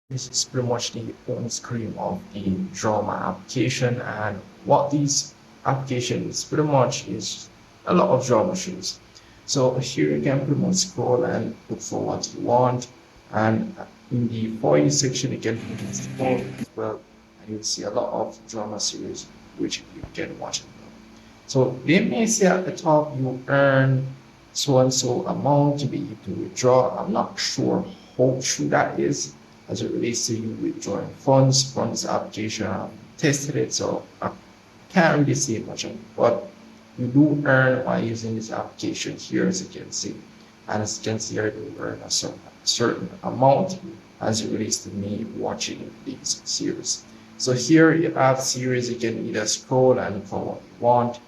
This is pretty much the home screen of the drama application, and what these applications pretty much is a lot of drama shows. So here you can pretty much scroll and look for what you want, and in the for you section you can scroll as well, and you'll see a lot of drama series which you can watch. So they may say at the top you earn so and so amount to be able to withdraw. I'm not sure how true that is as it relates to you withdrawing funds from this application. I've tested it, so I can't really say much of it. But you do earn by using this application here, as you can see. And as you can see, I do earn a certain amount as it relates to me watching these series. So here you have series, you can either scroll and look for what you want,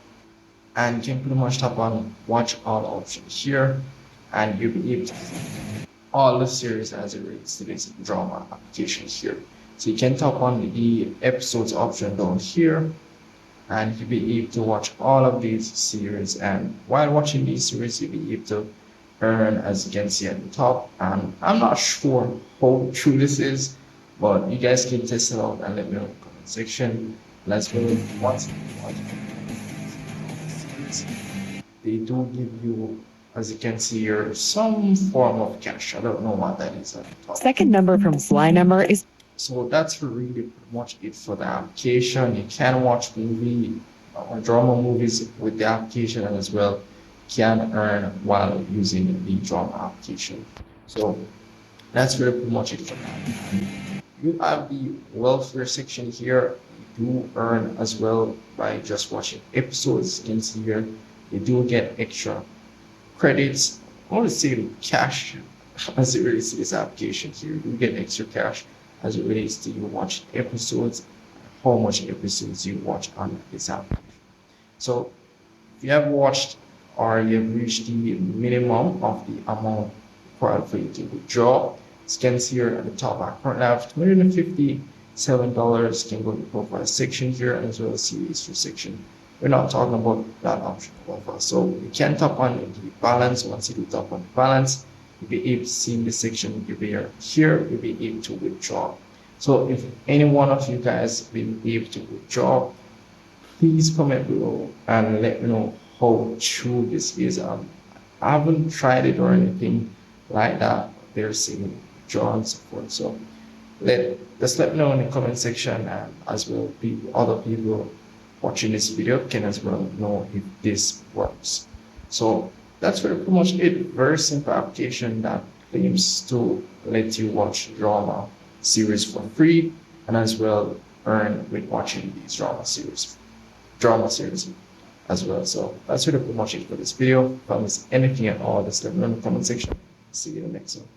and you can pretty much tap on watch all option here, and you'll be able to see all the series as it relates to this drama application here. So you can tap on the episodes option down here, and you'll be able to watch all of these series. And while watching these series, you'll be able to earn, as you can see at the top. And I'm not sure how true this is, but you guys can test it out and let me know in the comment section. Let's go once they do give you, as you can see here, some form of cash. I don't know what that is at the top. Second number from Sly number is So that's really pretty much it for the application. You can watch movie or drama movies with the application, and as well can earn while using the drama application. So that's really pretty much it for that. You have the welfare section here. You do earn as well by just watching episodes. You can see here you do get extra credits. I want to say cash as it relates to this application here. You get extra cash as it relates to you watch episodes, how much episodes you watch on this application. So if you have watched or you have reached the minimum of the amount required for you to withdraw, as you can see here at the top, I currently have $257. You can go to the profile section here as well as see history section. We're not talking about that option profile. So you can tap on the balance. Once you do tap on the balance, you'll be able to see in this section you'll be here, you'll be able to withdraw. So if any one of you guys been able to withdraw, please comment below and let me know how true this is. I haven't tried it or anything like that. They're saying withdraw and so forth. So just let me know in the comment section, and as well other people watching this video can as well know if this works. So that's pretty much it. Very simple application that claims to let you watch drama series for free, and as well earn with watching these drama series as well. So that's pretty much it for this video. If I miss anything at all, just let me know in the comment section. See you in the next one.